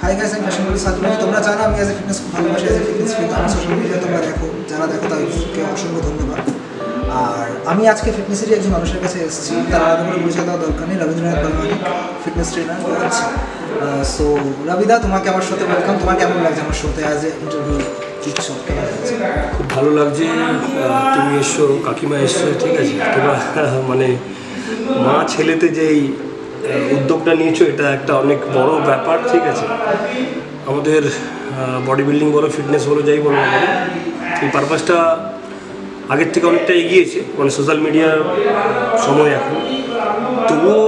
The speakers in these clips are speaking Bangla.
হাই গাইস, আমি ফ্যাশন বলি সাকিব। তোমরা জানো আমি অ্যাজ এ ফিটনেস খুব ভালোবাসি, অ্যাজ এ ফিটনেস ফ্রিক আমার সোশ্যাল মিডিয়া তোমরা দেখো, যারা দেখো তাদেরকে অসংখ্য ধন্যবাদ। আর আমি আজকে ফিটনেসেরই একজন মানুষের কাছে এসেছি, তার আলাদা করে পরিচয় দেওয়া দরকার নেই, রবীন্দ্রনাথ পারমানিক ফিটনেস ট্রেনার আছে। সো রবিদা, তোমাকে আমার সাথে ওয়েলকাম। তোমার কেমন লাগছে আমার সাথে অ্যাজ এ ইন্টারভিউ দিচ্ছ? খুব ভালো লাগছে, তুমি এসছো, কাকিমা এসছো, ঠিক আছে। তোমরা মানে মা ছেলেতে যেই উদ্যোগটা নিয়েছো এটা একটা অনেক বড় ব্যাপার, ঠিক আছে। আমাদের বডি বিল্ডিং বলো, ফিটনেস বলো, যাই বলো না, এই পারপাসটা আগের থেকে অনেকটা এগিয়েছে, মানে সোশ্যাল মিডিয়ার সময় এখন। তবুও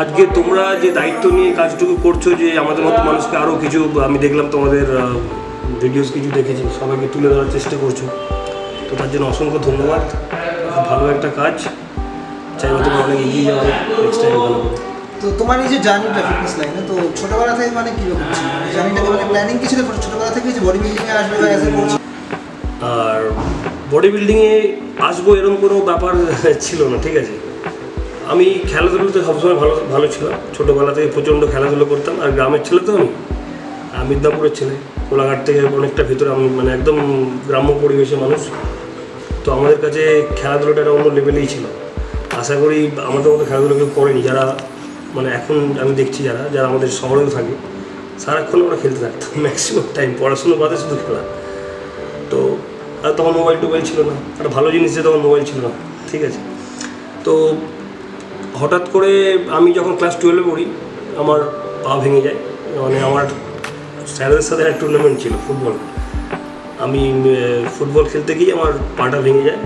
আজকে তোমরা যে দায়িত্ব নিয়ে কাজটুকু করছো, যে আমাদের মতো মানুষকে আরও কিছু, আমি দেখলাম তোমাদের ভিডিওস কিছু দেখেছি, সবাইকে তুলে ধরার চেষ্টা করছো, তো তার জন্য অসংখ্য ধন্যবাদ। খুব ভালো একটা কাজ, চাইবো তুমি অনেক এগিয়ে যাও, নেক্সট টাইম ভালো করে। তো তোমার এই যে জার্নিটা ফিটনেস লাইনে, তো ছোটোবেলা থেকে মানে কীরকম ছিল জার্নিটাকে, মানে প্ল্যানিং কি ছিল ছোটোবেলা থেকে যে বডি বিল্ডিংয়ে আসবে বা অ্যাজ এ কোচ? আর বডি বিল্ডিংয়ে আসবো এরকম কোনো ব্যাপার ছিল না, ঠিক আছে। আমি খেলাধুলোতে সবসময় ভালো ছিলাম, ছোটোবেলা থেকে প্রচণ্ড খেলাধুলো করতাম। আর গ্রামের ছেলে তো আমি মিদনাপুরের ছেলে, কোলাঘাট থেকে অনেকটা ভেতরে, আমি মানে একদম গ্রাম্য পরিবেশের মানুষ। তো আমাদের কাছে খেলাধুলোটা একটা অন্য লেভেলেই ছিল। আশা করি আমাদের মতো খেলাধুলো কেউ করেনি, যারা মানে এখন আমি দেখছি যারা আমাদের শহরেও থাকে, সারাক্ষণ ওরা খেলতে থাকতো, ম্যাক্সিমাম টাইম পড়াশুনো বাদে শুধু খেলা। তো আর তখন মোবাইল টোবাইল ছিল না, একটা ভালো জিনিস যে তখন মোবাইল ছিল না, ঠিক আছে। তো হঠাৎ করে আমি যখন ক্লাস 12-এ পড়ি, আমার পা ভেঙে যায়। মানে আমার স্যারদের সাথে একটা টুর্নামেন্ট ছিল ফুটবল, আমি ফুটবল খেলতে গিয়ে আমার পাটা ভেঙে যায়।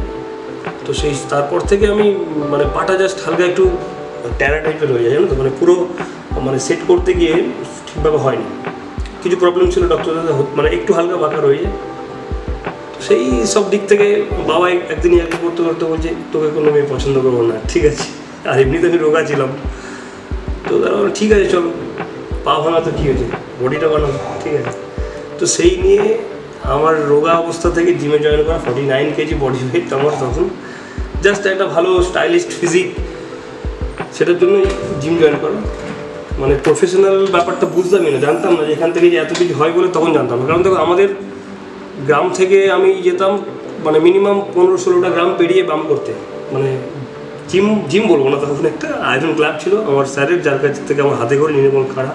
তো তারপর থেকে আমি মানে পাটা জাস্ট হালকা একটু ট্যারা টাইপের হয়ে যায়, জানো তো, মানে পুরো মানে সেট করতে গিয়ে ঠিকভাবে হয়নি, কিছু প্রবলেম ছিল, ডক্টর মানে একটু হালকা বাঁকা রয়ে যায়। সেই সব দিক থেকে বাবা একদিন ইয়ার্কি করতে করতে বলছে, তোকে কোনো মেয়ে পছন্দ করবো না, ঠিক আছে। আর এমনিতে আমি রোগা ছিলাম, তো তারা ঠিক আছে চলো, পা ভাঙা তো কী হয়েছে, বডিটা বানাবো, ঠিক আছে। তো সেই নিয়ে আমার রোগা অবস্থা থেকে জিমে জয়েন করা, 49 কেজি বডি ওয়েট আমার তখন, জাস্ট একটা ভালো স্টাইলিস্ট ফিজিক, সেটার জন্যই জিম জয়েন করা। মানে প্রফেশনাল ব্যাপারটা বুঝতামই না, জানতাম না যে এখান থেকে যে এত কিছু হয় বলে, তখন জানতাম না। কারণ দেখো আমাদের গ্রাম থেকে আমি যেতাম মানে মিনিমাম 15-16টা গ্রাম পেরিয়ে ব্যায়াম করতে, মানে জিম বলবো না, তখন একটা আয়োজন ক্লাব ছিল আমার স্যারের, যার কাছ থেকে আমার হাতে করে নির্মল খাড়া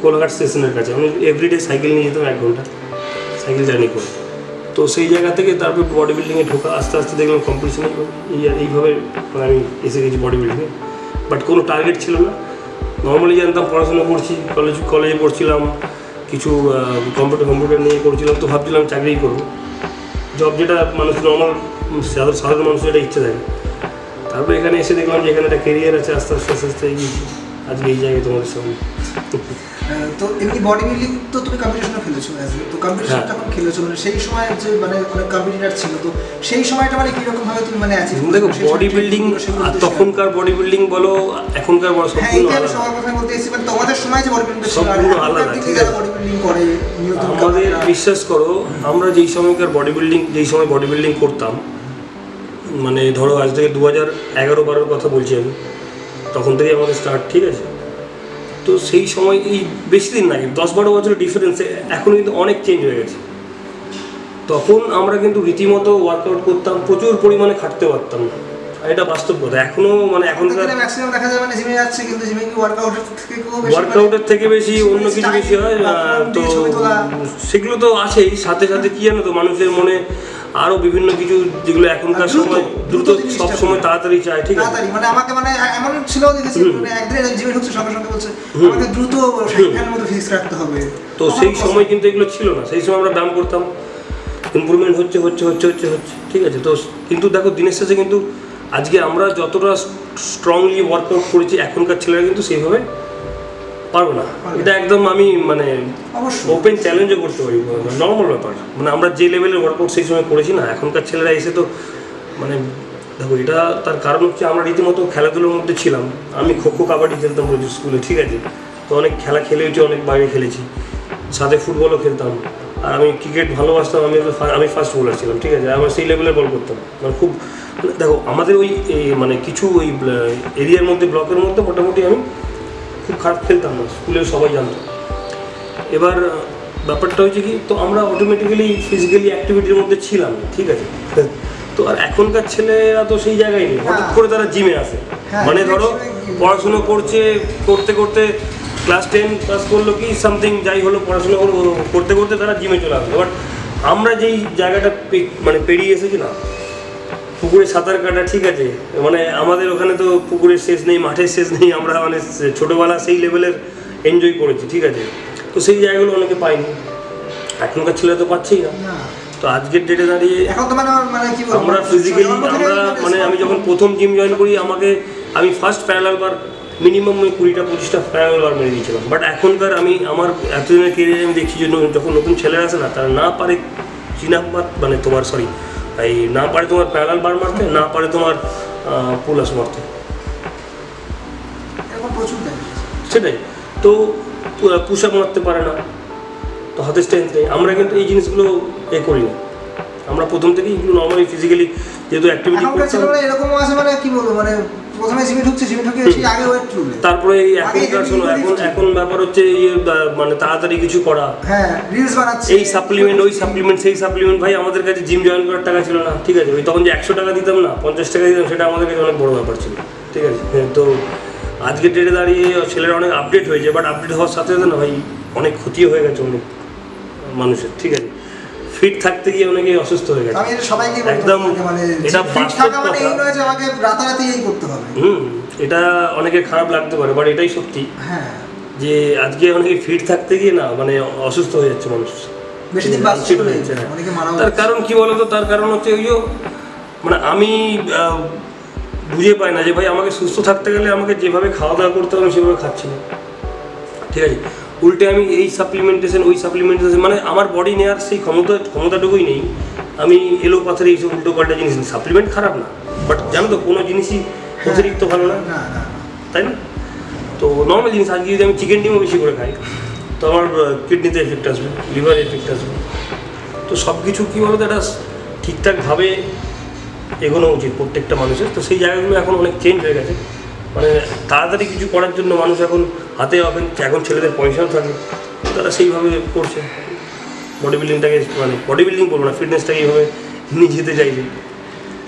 কোলাঘাট স্টেশনের কাছে। আমি এভরিডে সাইকেল নিয়ে যেতাম 1 ঘন্টা সাইকেল জার্নি করে। তো সেই জায়গা থেকে তারপর বডি বিল্ডিংয়ে ঢোকা, আস্তে আস্তে দেখলাম কম্পিটিশনে এইভাবে মানে আমি এসে গেছি বডি বিল্ডিংয়ে। বাট কোনো টার্গেট ছিল না, নর্মালি জানতাম পড়াশোনা করছি, কলেজে পড়ছিলাম, কিছু কম্পিউটার নিয়ে করছিলাম, তো ভাবছিলাম চাকরিই করবো, জব যেটা মানুষ নর্মাল সাধারণ মানুষের এটা ইচ্ছে থাকে। তারপরে এখানে এসে দেখলাম যে এখানে একটা কেরিয়ার আছে, আস্তে আস্তে এগিয়েছি আজকে এই জায়গায় তোমাদের সামনে। তো এমনি বডি বিল্ডিং তো তুমি কম্পিটিশনও খেলেছো, তো কম্পিটিশন যখন খেলেছো মানে সেই সময় যে মানে অনেক কম্পিটিটার ছিল, তো সেই সময়টা মানে কীরকম ভাবে তুমি মানে অ্যাচিভ? দেখো বডি বিল্ডিং আর তখনকার বডি বিল্ডিং বলো, এখনকার বড় সম্পূর্ণ আলাদা। সবার কথা বলতে এসেছি, মানে তোমাদের সময় যে বডি বিল্ডিং ছিল সম্পূর্ণ আলাদা, ঠিক আছে। বডি বিল্ডিং করে আমাদের বিশ্বাস করো, আমরা যেই সময়কার যেই সময় বডি বিল্ডিং করতাম, মানে ধরো আজ থেকে 2011-12 কথা বলছি আমি, তখন থেকেই আমাদের স্টার্ট, ঠিক আছে। তো সেই সময় এই বেশি দিন না, 10-12 বছরের ডিফারেন্সে এখন কিন্তু অনেক চেঞ্জ হয়ে গেছে। তখন আমরা কিন্তু রীতিমতো ওয়ার্কআউট করতাম, প্রচুর পরিমাণে খাটতে পারতাম না, এটা বাস্তব কথা। এখনও মানে এখনকার ম্যাক্সিমাম দেখা যায় মানে জিমে যাচ্ছে, কিন্তু জিমে কি ওয়ার্কআউটের থেকে বেশি অন্য কিছু বেশি হয়। তো সেগুলো তো আছেই, সাথে সাথে কী জানো তো, মানুষের মনে আরও বিভিন্ন কিছু, যেগুলো এখনকার সময় দ্রুত সব সময় তাড়াতাড়ি চায়, ঠিক আছে। মানে আমাকে মানে এমন ছিল দেখেছি, মানে একদিন জিমে ঢুকছে সঙ্গে সঙ্গে বলছে আমাকে দ্রুত 60 মতো ফিজিক্স রাখতে হবে। তো সেই সময় কিন্তু এগুলো ছিল না, সেই সময় আমরা ব্যায়াম করতাম, ইমপ্রুভমেন্ট হচ্ছে, ঠিক আছে। তো কিন্তু দেখো দিনের শেষে কিন্তু আজকে আমরা যতটা স্ট্রংলি ওয়ার্কআউট করেছি, এখনকার ছেলেরা কিন্তু সেইভাবে পারবো না। এটা একদম আমি মানে ওপেন চ্যালেঞ্জও করতে পারি, নর্মাল ব্যাপার। মানে আমরা যে লেভেলের ওয়ার্কআউট সেই সময় করেছি না, এখনকার ছেলেরা এসে তো মানে দেখো, এটা তার কারণ হচ্ছে আমরা রীতিমতো খেলাধুলোর মধ্যে ছিলাম। আমি খো কাবাডি খেলতাম প্রচুর স্কুলে, ঠিক আছে। তো অনেক খেলা খেলেছি, অনেক বাইরে খেলেছি, সাথে ফুটবলও খেলতাম। আর আমি ক্রিকেট ভালোবাসতাম, আমি ফাস্ট বোলার ছিলাম, ঠিক আছে। আমরা সেই লেভেলের বল করতাম, মানে খুব দেখো আমাদের ওই মানে কিছু ওই এরিয়ার মধ্যে, ব্লকের মধ্যে মোটামুটি আমি খুব খারাপ খেলতাম না, স্কুলেও সবাই জানতো। এবার ব্যাপারটা হচ্ছে কি, তো আমরা অটোমেটিক্যালি ফিজিক্যালি অ্যাক্টিভিটির মধ্যে ছিলাম, ঠিক আছে। তো আর এখনকার ছেলেরা তো সেই জায়গায় নেই, হঠাৎ করে তারা জিমে আসে। মানে ধরো পড়াশুনো করতে করতে ক্লাস 10 পাস করলো কি সামথিং যাই হলো, পড়াশুনো করতে করতে তারা জিমে চলে আসলো। বাট আমরা যেই জায়গাটা মানে পেরিয়ে এসেছি না, পুকুরে সাঁতার কাটা, ঠিক আছে, মানে আমাদের ওখানে তো পুকুরের শেষ নেই, মাঠের শেষ নেই, আমরা মানে ছোটোবেলা সেই লেভেলের এনজয় করেছি, ঠিক আছে। তো সেই জায়গাগুলো অনেকে পাইনি, এখনকার ছেলেরা তো পাচ্ছেই না। তো আজকের ডেটে দাঁড়িয়ে এখন তো মানে কি বলবো, আমরা ফিজিক্যালি মানে আমি যখন প্রথম জিম জয়েন করি আমি ফার্স্ট প্যারালাল বার মিনিমাম 20-25টা প্যারালাল বার মেরে দিয়েছিলাম। বাট এখনকার আমার এতদিনের কেরিয়ারে আমি দেখছি যে যখন নতুন ছেলেরা আছে না, তারা না পারে মানে তোমার না পারে তোমার প্যারালাল বার মারতে, না পারে তোমার পুলাস মারতে, সেটাই। তো পুশ আপ মারতে পারে না, তো হাতের স্ট্রেংথ নেই। আমরা কিন্তু এই জিনিসগুলো করি না, আমরা প্রথম থেকেই এগুলো নর্মালি ফিজিক্যালি যেহেতু অ্যাক্টিভিটি করতাম। এরকমও আছে মানে কি বলবো, মানে প্রথমে জিমে ঢুকে আগে ওয়েট তুলবে, তারপরে এখনকার শোনো, এখন ব্যাপার হচ্ছে মানে তাড়াতাড়ি কিছু করা, হ্যাঁ রিলস বানাচ্ছে, এই সাপ্লিমেন্ট ওই সাপ্লিমেন্ট সেই সাপ্লিমেন্ট। ভাই আমাদের কাছে জিম জয়েন করার টাকা ছিল না, ঠিক আছে। ওই তখন যে 100 টাকা দিতাম না, 50 টাকা দিতাম, সেটা আমাদের কাছে অনেক বড় ব্যাপার ছিল, ঠিক আছে। তো আজকের ডেটে দাঁড়িয়ে ছেলেরা অনেক আপডেট হয়েছে, বাট আপডেট হওয়ার সাথে সাথে না ভাই অনেক ক্ষতিও হয়ে গেছে অনেক মানুষের, ঠিক আছে। ফিট থাকতে গিয়ে অনেকে অসুস্থ হয়ে গেছে। আমি এটা সবাইকে একদম মানে এটা ফিট থাকা মানে এই নয় যে আমাকে রাতারাতি এই করতে হবে। এটা অনেকে খারাপ লাগতে পারে, বাট এটাই সত্যি। হ্যাঁ, যে আজকে অনেকে ফিট থাকতে গিয়ে না মানে অসুস্থ হয়ে যাচ্ছে মানুষ, বেশি দিন বাঁচতে হচ্ছে, অনেকে মারা যাচ্ছে। তার কারণ কি বলতো, তার কারণ হচ্ছে ওই যে মানে আমি বুঝে পাই না যে ভাই আমাকে সুস্থ থাকতে গেলে আমাকে যেভাবে খাওয়া দাওয়া করতে হবে সেভাবে খাচ্ছি না, ঠিক আছে। উল্টে আমি এই সাপ্লিমেন্টেশন ওই সাপ্লিমেন্টেশন, মানে আমার বডি নেওয়ার সেই ক্ষমতাটুকুই নেই। আমি এলো পাথরে এইসব উল্টো পাল্টা জিনিস, সাপ্লিমেন্ট খারাপ না, বাট জানো তো কোনো জিনিসই অতিরিক্ত ভালো না, তাই না? তো নর্মাল জিনিস, আজকে যদি আমি চিকেন ডিমও বেশি করে খাই তো আমার কিডনিতে এফেক্ট আসবে, লিভারে এফেক্ট আসবে। তো সব কিছু কী বলতো, এটা ঠিকঠাকভাবে এগোনো উচিত প্রত্যেকটা মানুষের। তো সেই জায়গাগুলো এখন অনেক চেঞ্জ হয়ে গেছে, মানে তাড়াতাড়ি কিছু করার জন্য মানুষ এখন হাতে এখন ছেলেদের পয়সাও থাকে, তারা সেইভাবে করছে বডি বিল্ডিংটাকে, মানে বডি বিল্ডিং বলবো না, ফিটনেসটাকে এইভাবে নিয়ে যেতে চাইছে।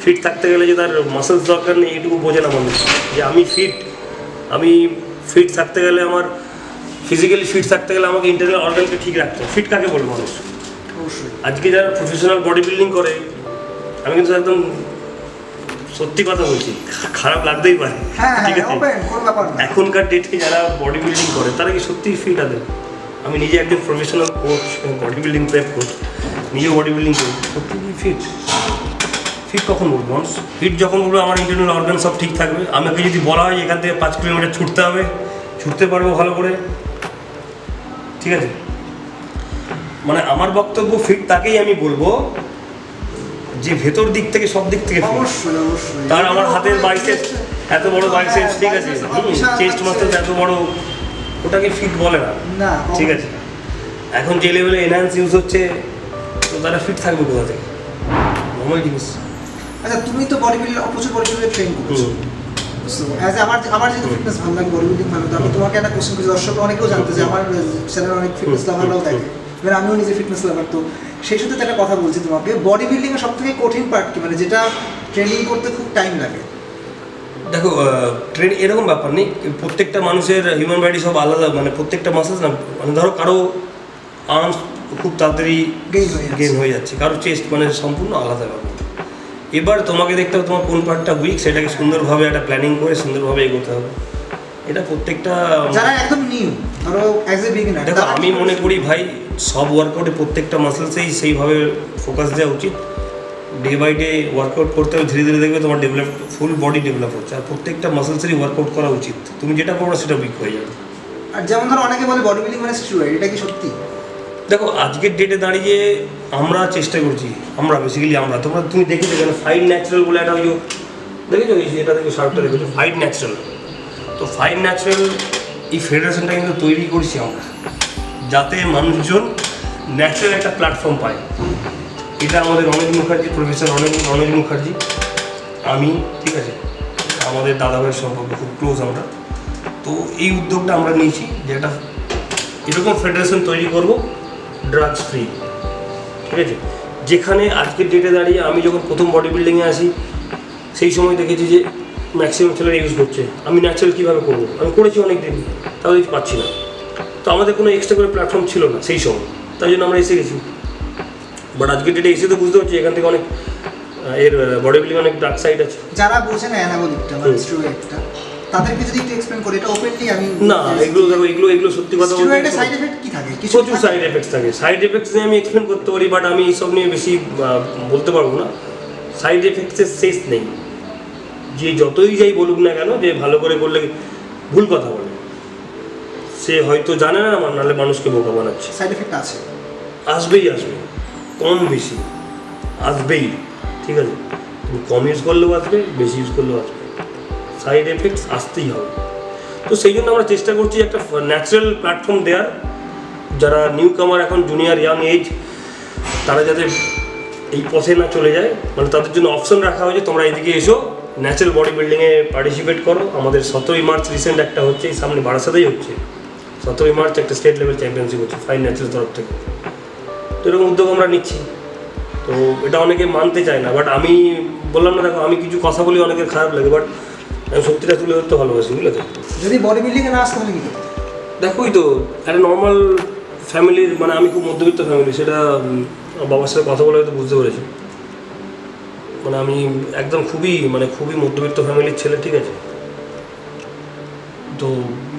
ফিট থাকতে গেলে যে তার মাসেলস দরকার নেই এইটুকু বোঝে না মানুষ, যে আমি ফিট থাকতে গেলে আমার ফিজিক্যালি ফিট থাকতে গেলে আমাকে ইন্টারনাল অর্গানকে ঠিক রাখতে হবে। ফিট কাকে বলবো মানুষ? অবশ্যই আজকে যারা প্রফেশনাল বডি বিল্ডিং করে, আমি কিন্তু একদম সত্যি কথা বলছি, খারাপ লাগতেই পারে, ঠিক আছে। এখনকার ডেটে যারা বডি বিল্ডিং করে তারা কি সত্যিই ফিট আছে? আমি নিজে একজন professional coach, body building prep coach, নিজে বডি বিল্ডিং করি, সত্যি কি ফিট কখন বলবো মানুষ? ফিট যখন বলবো আমার ইন্টারনাল অর্গান সব ঠিক থাকবে। আমাকে যদি বলা হয় এখান থেকে 5 কিলোমিটার ছুটতে হবে, ছুটতে পারবো ভালো করে, ঠিক আছে। মানে আমার বক্তব্য ফিট তাকেই আমি বলবো যে ভেতর দিক থেকে সব দিক থেকে তার আমার হাতের বাইসেপস এত বড় বাইসেপস, ঠিক আছে, চেস্ট মাসেল এত বড়, ওটাকে ফিট বলে না, ঠিক আছে। এখন যে লেভেলে এনহ্যান্স ইউজ হচ্ছে, তো তারা ফিট থাকবে কোথা থেকে? নর্মাল জিনিস। আচ্ছা, তুমি তো প্রচুর বডি বিল্ডিং ট্রেন করছো, আমার যেহেতু ফিটনেস ভালো লাগে, বডি বিল্ডিং ভালো লাগে, আমি তোমাকে একটা কোশ্চেন করছি, দর্শক অনেকেও জানতে যে আমার চ্যানেলে অনেক ফিটনেস লাভাররাও দেখে, এবার আমিও নিজে ফিটনেস লাভার। তো সেই সাথে একটা কথা বলছি তোমাকে, বডি বিল্ডিংয়ের সব থেকে কঠিন পার্ট কি, মানে যেটা ট্রেনিং করতে খুব টাইম লাগে? দেখো, ট্রেন এরকম ব্যাপার নেই, প্রত্যেকটা মানুষের হিউম্যান বডি সব আলাদা, মানে প্রত্যেকটা মাসেলস না, মানে ধরো কারো আর্মস খুব তাড়াতাড়ি গেইন হয়ে যাচ্ছে, কারো চেস্ট মানে সম্পূর্ণ আলাদা ব্যাপার। এবার তোমাকে দেখতে হবে তোমার কোন পার্টটা উইক, সেটাকে সুন্দরভাবে একটা প্ল্যানিং করে সুন্দরভাবে এগোতে হবে। এটা প্রত্যেকটা যারা একদম নিউ, ধরো অ্যাজ এ বিগিনার, দেখো আমি মনে করি ভাই সব ওয়ার্কআউটে প্রত্যেকটা মাসেলসেই সেইভাবে ফোকাস দেওয়া উচিত। ডে বাই ডে ওয়ার্কআউট করতে হবে, ধীরে ধীরে দেখবে তোমার ফুল বডি ডেভেলপ হচ্ছে, আর প্রত্যেকটা মাসেলসেরই ওয়ার্কআউট করা উচিত। তুমি যেটা করো সেটা উইক হয়ে যাবে। আর যেমন ধরো অনেকে বলে বডি বিল্ডিং মানে স্টেরয়েড, এটা কি সত্যি? দেখো আজকের ডেটে দাঁড়িয়ে আমরা চেষ্টা করছি, তুমি দেখেছো কেন ফাইট ন্যাচারাল বলে একটা দেখেছো, এটা দেখো শার্টটা দেখেছো, ফাইট ন্যাচারাল। তো ফাইট ন্যাচারাল এই ফেডারেশনটা কিন্তু তৈরি করছি আমরা, যাতে মানুষজন ন্যাচারাল একটা প্ল্যাটফর্ম পায়। এটা আমাদের রমেশ মুখার্জি, প্রফেসর রমেশ মুখার্জি, আমি, ঠিক আছে, আমাদের দাদাভাইয়ের সম্পর্কে খুব ক্লোজ আমরা। তো এই উদ্যোগটা আমরা নিয়েছি যে একটা এরকম ফেডারেশন তৈরি করব ড্রাগস ফ্রি, ঠিক আছে? যেখানে আজকের ডেটে দাঁড়িয়ে আমি যখন প্রথম বডি বিল্ডিংয়ে আসি সেই সময় দেখেছি যে ম্যাক্সিমাম ছেলেরা ইউজ করছে। আমি ন্যাচারাল কীভাবে করবো, আমি করেছি অনেক দিন, তাও পাচ্ছি না। তো আমাদের কোনো এক্সট্রা করে প্ল্যাটফর্ম ছিল না সেই সময়, তাই জন্য আমরা এসে গেছি। বাট আজকের ডেটে এসে তো বুঝতে পারছি এখান থেকে অনেক এর বডি বিল্ডিং অনেক ডার্ক সাইড আছে। যারা বোঝে না অ্যানাবলিকটা বা স্টেরয়েডটা, তাদেরকে যদি একটু এক্সপ্লেন করি, এটা ওপেনলি আমি না, এগুলো দেখো, এগুলো সত্যি কথা বলতে স্টেরয়েডের সাইড এফেক্ট কি থাকে? কিছু প্রচুর সাইড এফেক্টস থাকে। সাইড এফেক্টস নিয়ে আমি এক্সপ্লেন করতে পারি, বাট আমি এইসব নিয়ে বেশি বলতে পারবো না। সাইড এফেক্টসের শেষ নেই। যে যতই যাই বলুক না কেন যে ভালো করে বললে ভুল কথা বলে, সে হয়তো জানে না, নাহলে মানুষকে বোকা বানাচ্ছে। সাইড এফেক্ট আছে, আসবেই আসবে, কম বেশি আসবেই, ঠিক আছে? তুমি কম ইউজ করলেও আসবে, বেশি ইউজ করলেও আসবে, সাইড এফেক্টস আসতেই হবে। তো সেই জন্য আমরা চেষ্টা করছি একটা ন্যাচারাল প্ল্যাটফর্ম দেওয়ার, যারা নিউ কামার এখন জুনিয়র ইয়াং এজ, তারা যাতে এই পথে না চলে যায়, মানে তাদের জন্য অপশন রাখা হয়েছে, তোমরা এইদিকে এসো, ন্যাচারাল বডি বিল্ডিংয়ে পার্টিসিপেট করো। আমাদের 17ই মার্চ রিসেন্ট একটা হচ্ছে, এই সামনে বারাসাতেই হচ্ছে, 17ই মার্চ একটা স্টেট লেভেল চ্যাম্পিয়নশিপ হচ্ছে ফাইন ন্যাচারাল তরফ থেকে। তো এরকম উদ্যোগ আমরা নিচ্ছি। তো এটা অনেকে মানতে চায় না, বাট আমি বললাম না, দেখো আমি কিছু কথা বলি অনেকের খারাপ লাগে, বাট আমি সত্যিটা তুলে ধরতে ভালোবাসি, বুঝলে তো? যদি বডি বিল্ডিংয়ে না আসতে হলে কি করতে? দেখোই তো একটা নর্মাল ফ্যামিলির, মানে আমি খুব মধ্যবিত্ত ফ্যামিলি, সেটা বাবার সাথে কথা বলে হয়তো বুঝতে পেরেছি। মানে আমি একদম খুবই মধ্যবিত্ত ফ্যামিলির ছেলে, ঠিক আছে? তো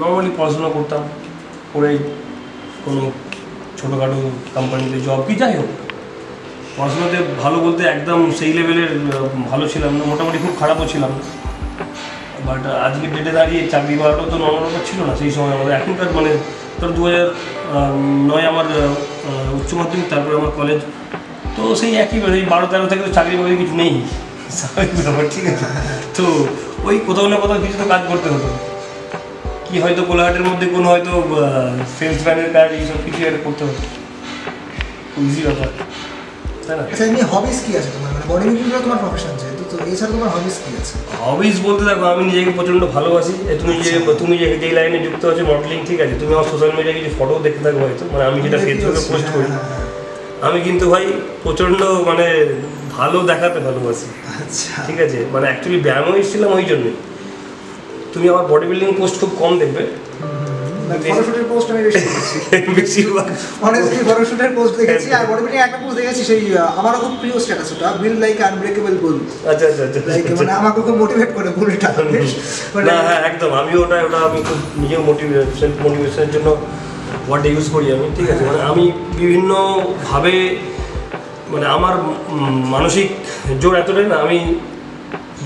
নর্মালি পড়াশোনা করতাম, করে কোনো ছোটোখাটো কোম্পানিতে জব কি যাই হোক, পড়াশোনাতে ভালো বলতে একদম সেই লেভেলের ভালো ছিলাম না, মোটামুটি খুব খারাপও ছিলাম না। বাট আজকের ডেটে দাঁড়িয়ে চাকরি পাওয়াটাও তো নর্মাল ব্যাপার ছিল না সেই সময় আমাদের। এখনকার মানে ধর 2009 আমার উচ্চ মাধ্যমিক, তারপরে আমার কলেজ, তো সেই একই এই 12-13 থেকে তো চাকরি বাকরি কিছু নেই, স্বাভাবিক ব্যাপার, ঠিক আছে? তো ওই কোথাও না কোথাও কিছু তো কাজ করতে হতো, কি হয়তো কোলাঘাটের মধ্যে কোনো হয়তো সেলসম্যানের কাজ, এইসব কিছু একটা করতে হতো, ইজি ব্যাপার, তাই না? আচ্ছা, এমনি হবিস কি আছে তোমার? মানে বডি বিল্ডিংটা তোমার প্রফেশন, যেহেতু, তো এছাড়া তোমার হবিস কি আছে? হবিস বলতে দেখো, আমি নিজেকে প্রচণ্ড ভালোবাসি। তুমি যে লাইনে যুক্ত আছো মডেলিং, ঠিক আছে? তুমি আমার সোশ্যাল মিডিয়ায় কিছু ফটো দেখতে থাকো হয়তো, মানে আমি যেটা ফেসবুকে পোস্ট করি, আমি কিন্তু ভাই প্রচণ্ড মানে ভালো দেখাতে ভালোবাসি। আচ্ছা, ঠিক আছে? মানে অ্যাকচুয়ালি ব্যায়ামও এসেছিলাম ওই জন্যই। তুমি আমার বডি বিল্ডিং পোস্ট খুব কম দেখবে, ফটোশুটের পোস্ট আমি বেশি দেখেছি, বেশিরভাগ অনেস্টলি ফটোশুটের পোস্ট দেখেছি। আর বডি বিল্ডিং একটা পোস্ট দেখেছি, সেই আমারও খুব প্রিয় স্ট্যাটাস, ওটা বিল্ড লাইক আনব্রেকেবল বুল। আচ্ছা আচ্ছা আচ্ছা, মানে আমাকে খুব মোটিভেট করে বুলটা। না হ্যাঁ একদম, আমিও ওটা আমি খুব নিজেও মোটিভেশনের জন্য ওয়ার্ড ইউজ করি আমি, ঠিক আছে? মানে আমি বিভিন্নভাবে, মানে আমার মানসিক জোর এতটাই না, আমি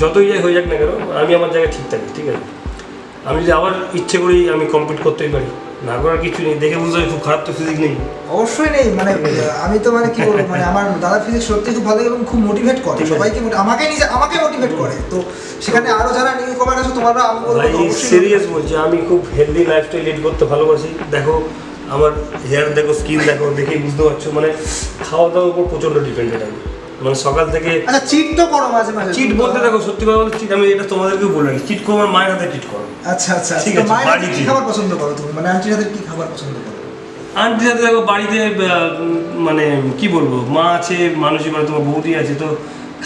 যতই যাই হয়ে যাক না কেন, আমি আমার জায়গায় ঠিক থাকি, ঠিক আছে? আমি যদি আবার ইচ্ছে করি আমি কমপ্লিট করতেই পারি, না করার কিছু নেই। দেখে বুঝতে খুব খারাপ তো ফিজিক নেই, অবশ্যই নেই। মানে আমি তো মানে কি বলবো, মানে আমার দাদার ফিজিক্স সত্যি খুব ভালো এবং খুব মোটিভেট করে সবাইকে, আমাকে মোটিভেট করে। তো সেখানে আরো যারা নিউ কমার আছে, তোমরা আমি বলবো সিরিয়াস বলছি, আমি খুব হেলদি লাইফস্টাইল লিড করতে ভালোবাসি। দেখো আমার হেয়ার দেখো, স্কিন দেখো, দেখেই বুঝতে পারছো। মানে খাওয়া দাওয়ার উপর প্রচণ্ড ডিপেন্ডেন্ট আমি, মানে সকাল থেকে। আচ্ছা, চিট তো করো মাঝে মাঝে? চিট বলতে দেখো সত্যি কথা বলতে, চিট আমি এটা তোমাদেরকেও বললাম, চিট করো আমার মায়ের হাতে চিট করো। আচ্ছা আচ্ছা, ঠিক আছে। মায়ের হাতে কি খাবার পছন্দ করো তুমি? মানে আন্টির হাতে কি খাবার পছন্দ করো? আন্টির হাতে দেখো বাড়িতে মানে কি বলবো, মা আছে, মানুষই, মানে তোমার বৌদি আছে। তো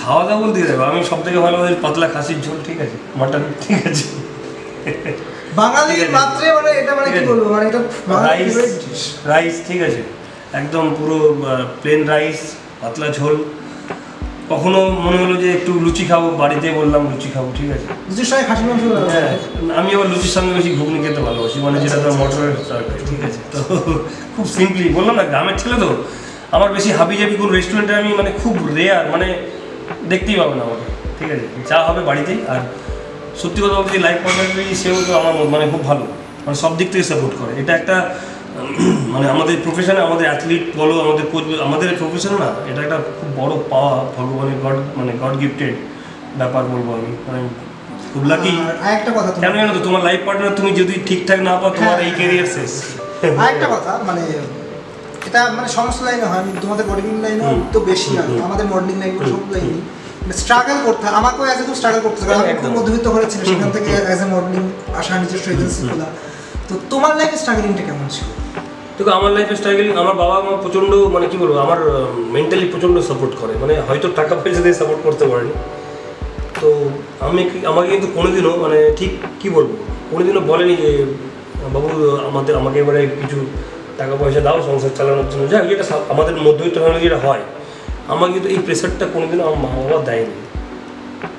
খাওয়া দাওয়া বলতে দেখো আমি সব থেকে ভালোবাসি পাতলা খাসির ঝোল, ঠিক আছে? মাটন, ঠিক আছে? বাঙালির মাত্রে মানে এটা, মানে কি বলবো, মানে এটা রাইস, ঠিক আছে? একদম পুরো প্লেন রাইস, পাতলা ঝোল। কখনো মনে হলো যে একটু লুচি খাবো, বাড়িতে বললাম লুচি খাবো, ঠিক আছে? লুচির সঙ্গে খাসি মাংস? হ্যাঁ, আমি আবার লুচির সঙ্গে বেশি ঘুগনি খেতে ভালোবাসি, মানে যেটা তো মটরের তরকারি, ঠিক আছে? তো খুব সিম্পলি বললাম না, গ্রামের ছেলে তো, আমার বেশি হাবিজাবি কোনো রেস্টুরেন্টে আমি মানে খুব রেয়ার, মানে দেখতেই পাবো না আমাকে, ঠিক আছে? যা হবে বাড়িতেই। আর সত্যি কথা বলতে লাইফ পার্টনারই, সেও তো আমার মানে খুব ভালো, মানে সব দিক থেকে সাপোর্ট করে। এটা একটা মানে আমাদের প্রফেশনে, আমাদের অ্যাথলিট বলো, আমাদের কোচ, আমাদের প্রফেশন না, এটা একটা খুব বড় পাওয়া, ভগবানের গড গিফটেড ব্যাপার বলবো আমি। মানে খুব লাকি। আরেকটা কথা, কেন জানো তো, তোমার লাইফ পার্টনার তুমি যদি ঠিকঠাক না পাও, তোমার এই ক্যারিয়ার শেষ। আরেকটা কথা, মানে এটা মানে সমস্ত লাইনে হয়, আমি তোমাদের বডি বিল্ডিং লাইনে তো বেশি, আমাদের মডেলিং লাইন সব লাইনে স্ট্রাগল করতে, আমাকেও অ্যাজ এ খুব স্ট্রাগল করতে হবে। আমি খুব মধ্যবিত্ত ঘরে ছিল, সেখান থেকে অ্যাজ এ মডেলিং আসা, নিজস্ব এজেন্সি খোলা। তো তোমার লাইফে স্ট্রাগলিংটা কেমন ছিল? দেখো আমার লাইফে স্ট্রাগল, আমার বাবা মা প্রচণ্ড মানে কী বলবো, আমার মেন্টালি প্রচণ্ড সাপোর্ট করে, মানে হয়তো টাকা পয়সা দিয়ে সাপোর্ট করতে পারেনি। তো আমাকে কিন্তু কোনোদিনও মানে ঠিক কী বলবো, কোনোদিনও বলেনি যে বাবু আমাকে এবারে কিছু টাকা পয়সা দাও সংসার চালানোর জন্য, যাই যেটা আমাদের মধ্যবিত্ত ফ্যামিলি যেটা হয়। আমাকে কিন্তু এই প্রেশারটা কোনোদিনও আমার মা বাবা দেয়নি,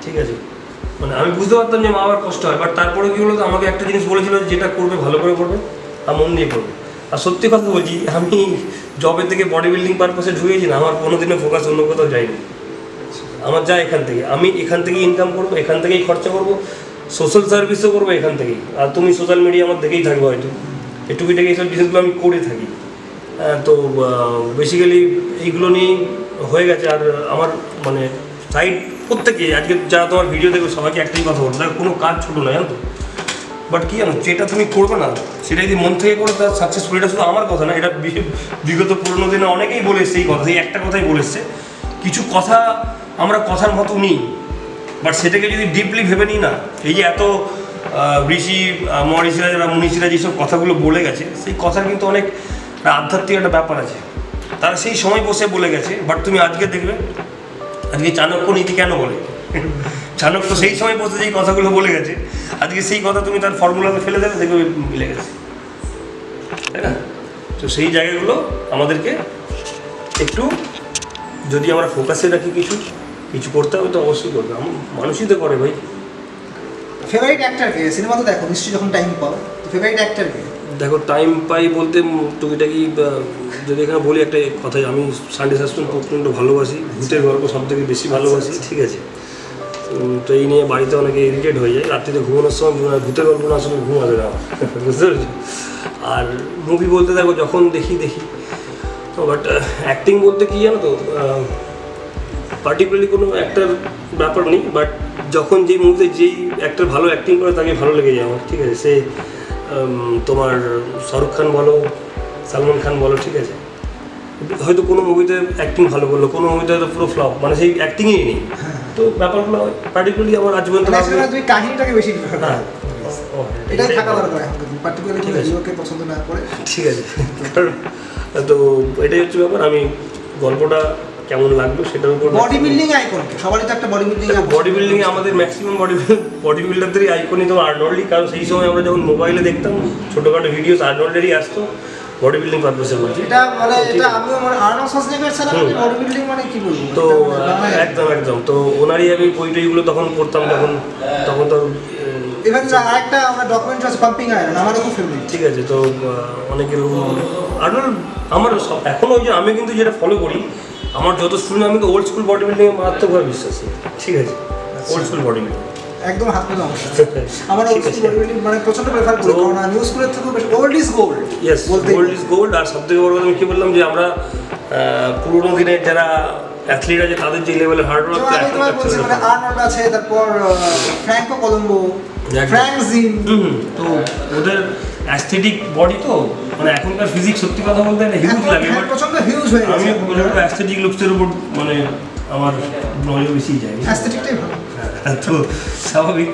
ঠিক আছে। মানে আমি বুঝতে পারতাম যে মা বাবার কষ্ট হয়, বাট তারপরে কী হলো, তো আমাকে একটা জিনিস বলেছিল, যেটা করবে ভালো করে করবে আর মন দিয়ে করবে। আর সত্যি কথা বলছি, আমি জবের থেকে বডি বিল্ডিং পারপাসে ঢুকেছি না, আমার কোনোদিনও ফোকাস অন্য কোথাও যায়নি। আমার যা এখান থেকে, আমি এখান থেকেই ইনকাম করবো, এখান থেকেই খরচা করবো, সোশ্যাল সার্ভিসও করবো এখান থেকেই। আর তুমি সোশ্যাল মিডিয়া আমার দেখেই থাকবে হয়তো, এই টুকিটাকি এইসব জিনিসগুলো আমি করে থাকি। তো বেসিক্যালি এইগুলো নিয়েই হয়ে গেছে। আর আমার মানে সাইড প্রত্যেকে আজকে যারা তোমার ভিডিও দেখবে সবাইকে একটাই কথা বলবো, কোনো কাজ ছোটো নয়, জানো তো। বাট কী জানো, যেটা তুমি করবে না সেটা যদি মন থেকে করো তার সাকসেসফুল। এটা শুধু আমার কথা না, এটা বিগত পুরোনো দিনে অনেকেই বলে এসছে এই কথা, এই একটা কথাই বলে এসছে। কিছু কথা আমরা কথার মতো নিই, বাট সেটাকে যদি ডিপলি ভেবে নিই না, এই যে এত ঋষি মহর্ষিরা যারা মনীষীরা যেসব কথাগুলো বলে গেছে, সেই কথার কিন্তু অনেক আধ্যাত্মিক একটা ব্যাপার আছে। তারা সেই সময় বসে বলে গেছে। বাট তুমি আজকে দেখবে, আজকে চাণক্য নীতি কেন বলে, চাণক্য সেই সময় বসে যেই কথাগুলো বলে গেছে, আজকে সেই কথা তুমি তার ফর্মুলাতে ফেলে দেবে, দেখবে মিলে গেছে, তাই না? তো সেই জায়গাগুলো আমাদেরকে একটু যদি আমরা ফোকাসে রাখি, কিছু করতে হবে তো অবশ্যই করবে। মানুষই তো করে ভাই। ফেভারিট অ্যাক্টরকে সিনেমা তো দেখো নিশ্চয়ই, যখন টাইম পাও, তো ফেভারিট অ্যাক্টরকে? দেখো টাইম পাই বলতে টুকিটাকি যদি এখানে বলি একটা কথা, আমি সানডে সাসপেন্স প্রচণ্ড ভালোবাসি, ভূতের গল্প সব থেকে বেশি ভালোবাসি, ঠিক আছে। তো এই নিয়ে বাড়িতে অনেকে ইরিটেট হয়ে যায়, রাত্রিতে ঘুমানোর সময় ভূতের গল্প না আসলে ঘুম আসে না, বুঝতে পেরেছি। আর মুভি বলতে দেখো যখন দেখি তো, বাট অ্যাক্টিং বলতে কী জানো তো, পার্টিকুলারলি কোনো একটার ব্যাপার নেই, বাট যখন যেই মুভিতে যেই অ্যাক্টর ভালো অ্যাক্টিং করে তাকে ভালো লেগে যায় আমার, ঠিক আছে। সে তোমার শাহরুখ খান বলো, সালমান খান বলো, ঠিক আছে। হয়তো কোনো মুভিতে অ্যাক্টিং ভালো করলো, কোনো মুভিতে হয়তো পুরো ফ্লপ, মানে সেই অ্যাক্টিংই নেই। তো ব্যাপারগুলো পার্টিকুলারলি আমার আজ পর্যন্ত তুমি কাহিনীটাকে বেশি, হ্যাঁ এটাই থাকা দরকার এখন, পার্টিকুলারলি হিরোকে পছন্দ না করে, ঠিক আছে। তো এটাই হচ্ছে ব্যাপার। আমি গল্পটা কেমন লাগলো সেটার উপর। বডি বিল্ডিং আইকন, সবারই তো একটা বডি বিল্ডিং এ আমাদের ম্যাক্সিমাম বডি বিল্ডারদেরই আইকনই তো আর্নল্ডই, কারণ সেই সময় আমরা যখন মোবাইলে দেখতাম ছোটোখাটো ভিডিওস আর্নল্ডেরই আসতো বডি বিল্ডিং পারপাসে বলছি। এটা মানে এটা আমিও মানে আর্নল্ড শোয়ার্জনেগার ছাড়া বডি বিল্ডিং মানে কি বলবো, তো একদম তো ওনারই আমি বইটইগুলো তখন পড়তাম, তখন তো ইভেন আরেকটা আমরা ডকুমেন্টারি আছে পাম্পিং আয়রন, আমারও খুব ফেভারিট, ঠিক আছে। তো অনেকের আর্নল্ড আমার এখন ওই যে আমি কিন্তু যেটা ফলো করি, আমার যত শুনি আমি তো ওল্ড স্কুল বডি বিল্ডিংয়ে মারাত্মকভাবে বিশ্বাসী, ঠিক আছে। ওল্ড স্কুল বডি বিল্ডিং একদম হাত মেলা আমার ওল্ড স্কুল বডি বিল্ডিং মানে প্রচন্ড প্রেফার করি, কারণ নিউ স্কুলের থেকে বেশি old is gold. Yes, old is gold. আর সবথেকে বড় কথা আমি কি বললাম, যে আমরা পুরোনো দিনের যারা অ্যাথলিট আছে তাদের যে লেভেলের হার্ড ওয়ার্ক, মানে আর্নল্ড আছে, তারপর ফ্র্যাঙ্কো কলম্বো, ফ্র্যাঙ্ক জিন, তো ওদের অ্যাস্থেটিক বডি, তো মানে এখনকার ফিজিক্স সত্যি কথা বলতে একটা হিউজ লাগে, বাট প্রচন্ড হিউজ হয়ে গেছে। আমি প্রচন্ড অ্যাস্থেটিক লুকসের উপর মানে আমার নলেজ বেশি যায়, অ্যাস্থেটিকটাই ভালো, তো স্বাভাবিক।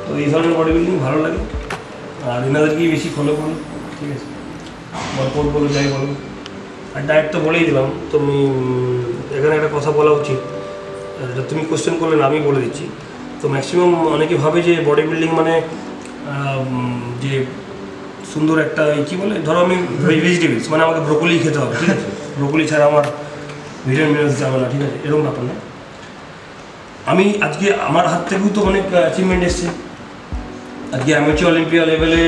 তো এই ধরনের বডি বিল্ডিং ভালো লাগে, আর এনাদেরকেই বেশি ফলো করি, ঠিক আছে। ওয়ার্কআউট বলো, যাই বলো। আর ডায়েট তো বলেই দিলাম। তুমি এখানে একটা কথা বলা উচিত, এটা তুমি কোশ্চেন করলে না, আমি বলে দিচ্ছি। তো ম্যাক্সিমাম অনেকে ভাবে যে বডি বিল্ডিং মানে যে সুন্দর একটা কী বলে, ধরো আমি ভেজিটেবলস মানে আমাকে ব্রোকলি খেতে হবে, ঠিক আছে। ব্রোকলি ছাড়া আমার ভিটামিন মিনারেলস যাবে না, ঠিক আছে, এরকম ব্যাপার না। আমি আজকে আমার হাত থেকেও তো অনেক অ্যাচিভমেন্ট এসছে। আজকে অ্যামেচার অলিম্পিয়া লেভেলে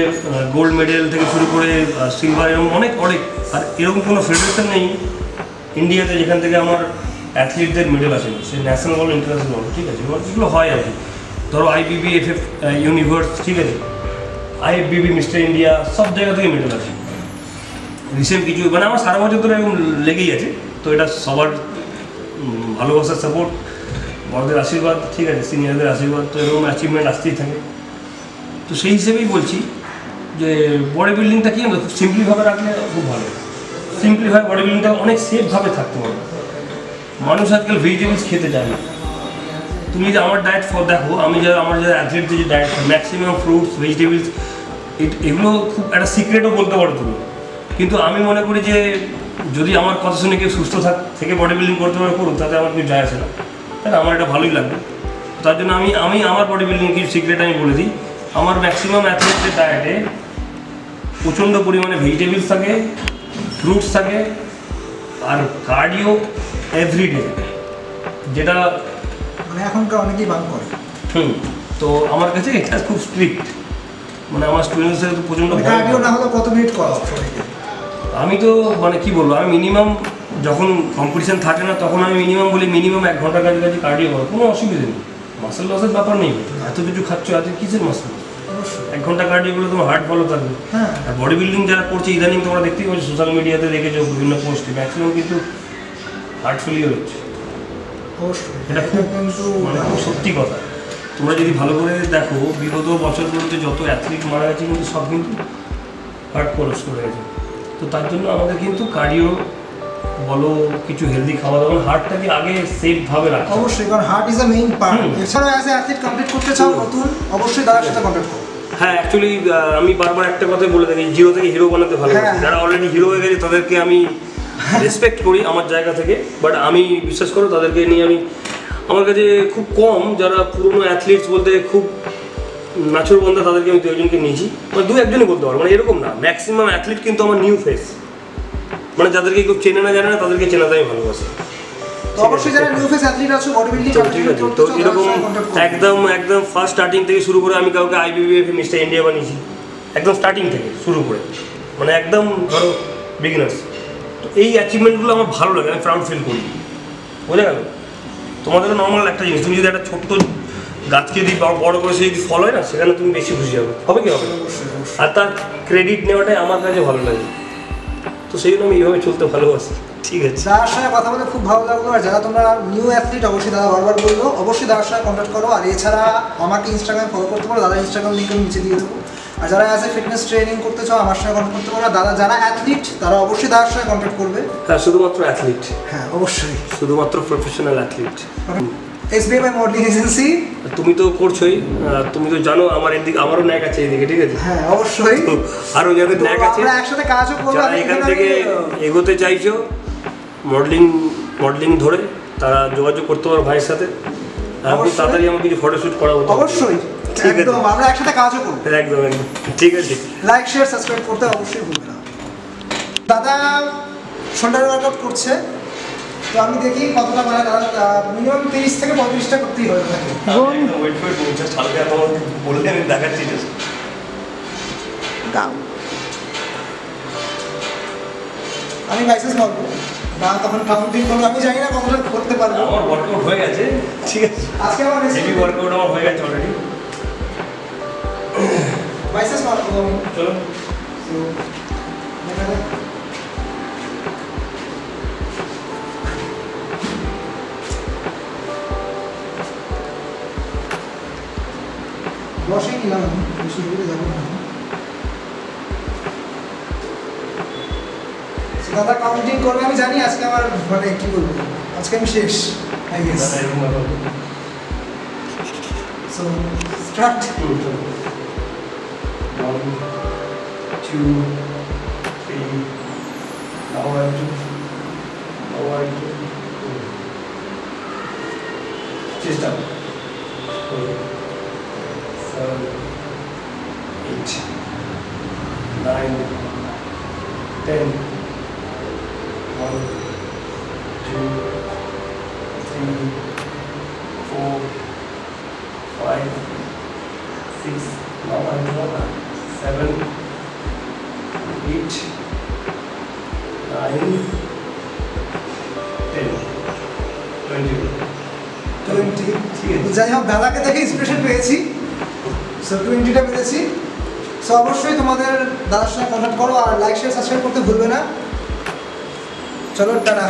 গোল্ড মেডেল থেকে শুরু করে সিলভার, এরকম অনেক। আর এরকম কোনো ফেডারেশন নেই ইন্ডিয়াতে যেখান থেকে আমার অ্যাথলিটদের মেডেল আসে, সে ন্যাশনাল বলো ইন্টারন্যাশনাল বলো, ঠিক আছে। যেগুলো হয় আর কি, ধরো IBB, FF ইউনিভার্স, ঠিক আছে, IFBB মিস্টার ইন্ডিয়া, সব জায়গা থেকে মেডেল আছে। রিসেন্ট কিছু মানে আমার সারা বছর ধরে এরকম লেগেই আছে। তো এটা সবার ভালোবাসার সাপোর্ট, বড়দের আশীর্বাদ, ঠিক আছে, সিনিয়রদের আশীর্বাদ, তো এরকম অ্যাচিভমেন্ট আসতেই থাকে। তো সেই হিসেবেই বলছি যে বডি বিল্ডিংটা কি আমরা খুব সিম্পলিভাবে রাখলে খুব ভালো। সিম্পলিভাবে বডি বিল্ডিংটা অনেক সেফভাবে থাকতে পারবে। মানুষ আজকাল ভেজিটেবলস খেতে চায় না। তুমি যে আমার ডায়েট দেখো, আমার যারা অ্যাথলিটদের যে ডায়েট, ম্যাক্সিমাম ফ্রুটস, ভেজিটেবলস, এগুলো খুব একটা সিক্রেটও বলতে পারো তুমি। কিন্তু আমি মনে করি যে যদি আমার কথা শুনে কেউ সুস্থ থেকে বডি বিল্ডিং করতে পারে করুক, তাতে আমার কিছু যায় আসে না, তাই না? আমার এটা ভালোই লাগবে। তার জন্য আমি আমার বডি বিল্ডিং কিছু সিক্রেট আমি বলে দিই। আমার ম্যাক্সিমাম অ্যাথলেটদের ডায়েটে প্রচণ্ড পরিমাণে ভেজিটেবলস থাকে, ফ্রুটস থাকে, আর কার্ডিও এভরিডে থাকে, যেটা মানে এখনকার অনেকেই বাং করে। তো আমার কাছে এটা খুব স্ট্রিক্ট, মানে আমার স্টুডেন্টসদের প্রচণ্ড কার্ডিও না হলে কত মিনিট করা সবাইকে? আমি তো মানে কী বলবো, আমি মিনিমাম যখন কম্পিটিশান থাকে না তখন আমি মিনিমাম বলি মিনিমাম 1 ঘন্টার কাছাকাছি কার্ডিও করো, কোনো অসুবিধা নেই, মাসেল লসের ব্যাপার নেই। এত কিছু খাচ্ছ, এত কিসের মাসেল? 1 ঘন্টা কার্ডিও করলে তোমার হার্ট ভালো থাকবে। হ্যাঁ, আর বডি বিল্ডিং যারা করছে ইদানিং তোমরা দেখতেই পাচ্ছ, সোশ্যাল মিডিয়াতে দেখেছো বিভিন্ন পোস্টে, ম্যাক্সিমাম কিন্তু হার্ট ফেলিওর হচ্ছে। অবশ্যই এটা খুব মানে খুব সত্যি কথা। তোমরা যদি ভালো করে দেখো, বিগত বছরগুলোতে যত অ্যাথলিট মারা গেছে কিন্তু সব কিন্তু হার্ট কোলাপস করে গেছে। তো তার জন্য আমাদের কিন্তু কার্ডিও বলো, কিছু হেলদি খাওয়া দাওয়া, হার্টটাকে আগে সেফভাবে রাখা। অবশ্যই, কারণ heart is a main part. এছাড়াও অ্যাজ এ অ্যাথলিট কমপ্লিট করতে চাও নতুন, অবশ্যই দাদার সাথে কন্ট্যাক্ট করো। হ্যাঁ, অ্যাকচুয়ালি আমি বারবার একটা কথাই বলে থাকি, জিরো থেকে হিরো বানাতে ভালো। যারা অলরেডি হিরো হয়ে গেছে তাদেরকে আমি রেসপেক্ট করি আমার জায়গা থেকে, বাট আমি বিশ্বাস করো তাদেরকে নিয়ে আমি, আমার কাছে খুব কম যারা পুরনো অ্যাথলিটস বলতে খুব নাচুর বন্ধা, তাদেরকে আমি 2-1জনকে নিয়েছি, মানে 2-1জনই বলতে পারবো, মানে এরকম না। ম্যাক্সিমাম অ্যাথলিট কিন্তু আমার নিউ ফেস, মানে যাদেরকে কেউ চেনে না জানে না, তাদেরকে চেনাতে আমি ভালোবাসি। তো অবশ্যই যারা নিউ ফেস অ্যাথলিট আছে বডি বিল্ডিং ঠিক আছে, তো এরকম একদম ফার্স্ট স্টার্টিং থেকে শুরু করে আমি কাউকে IBBF মিস্টার ইন্ডিয়া বানিয়েছি, একদম স্টার্টিং থেকে শুরু করে, মানে একদম ধরো বিগিনার্স। তো এই অ্যাচিভমেন্টগুলো আমার ভালো লাগে, আমি প্রাউড ফিল করি। বোঝা গেল? তোমাদেরও নর্মাল একটা জিনিস, তুমি যদি একটা ছোট্ট গাছকে যদি বড় করে সে যদি ফল হয় না, সেখানে তুমি বেশি খুশি হবে, হবে কি হবে? আর তার ক্রেডিট নেওয়াটাই আমার কাছে ভালো লাগে। তো সেই জন্য আমি এইভাবে চলতে ভালোবাসি। ঠিক আছে, দাদার সঙ্গে কথা বলে খুব ভালো লাগলো। আর যারা তোমরা নিউ অ্যাথলিট, অবশ্যই দাদা বারবার বললো, অবশ্যই দাদার সঙ্গে কন্ট্যাক্ট করো। আর এছাড়া আমাকে ইনস্টাগ্রামে ফলো করতে পারো, দাদার ইনস্টাগ্রাম লিঙ্ক আমি নিচে দিয়ে দেবো। আর যারা অ্যাজ এ ফিটনেস ট্রেনিং করতে চাও আমার সঙ্গে কন্ট্যাক্ট করতে পারো। দাদা যারা অ্যাথলিট তারা অবশ্যই দাদার সঙ্গে কন্ট্যাক্ট করবে। হ্যাঁ, শুধুমাত্র অ্যাথলিট, হ্যাঁ অবশ্যই, শুধুমাত্র professional athlete. SBI modelling agency. তুমি তো করছোই, তুমি তো জানো আমার এদিকে আমারও ন্যাক আছে এদিকে, ঠিক আছে? হ্যাঁ অবশ্যই, আরও যাদের ন্যাক আছে, আমরা একসাথে কাজও করব। যারা এখান থেকে এগোতে চাইছো মডেলিং ধরে, তারা যোগাযোগ করতে পারো ভাইয়ের সাথে। খুব তাড়াতাড়ি আমার কিছু ফটোশ্যুট করা হতো। অবশ্যই, ঠিক আছে, একদম আমরা একসাথে কাজও করব। একদম একদম ঠিক আছে। লাইক শেয়ার সাবস্ক্রাইব করতে অবশ্যই ভুলবে না। দাদা শোল্ডার ওয়ার্কআউট করছে, তো আমি দেখি কতটা মানে দাদা মিনিমাম 30 থেকে 35টা করতেই হবে নাকি? ওয়েট জাস্ট হালকা তোমার বললে আমি দেখাচ্ছি জাস্ট। আমি লাইসেন্স মারবো বা তখন কাউন্টিং করবো, আমি জানি না কতটা করতে পারবো। আমার ওয়ার্কআউট হয়ে গেছে, ঠিক আছে, আজকে আমার হেভি ওয়ার্কআউট আমার হয়ে গেছে অলরেডি। লাইসেন্স মারবো আমি। চলো, তো দেখা যাক। বসে নিলাম আমি, বেশি দূরে যাবো না। দাদা কাউন্টিং করবে, আমি জানি আজকে আমার মানে কি বলবো, আজকে আমি শেষ I guess. So start. 1 2 3 now I do chest up 7 8 9 10 1 2 3 4 5 6 now I do 7 8 9 10 20 ঠিক আছে। যাই হোক, দাদাকে দেখে ইন্সপিরেশন পেয়েছি, সো 20টা পেরেছি। সো অবশ্যই তোমাদের দাদার সঙ্গে কন্ট্যাক্ট করো আর লাইক শেয়ার সাবস্ক্রাইব করতে ভুলবে না। চলো টাটা।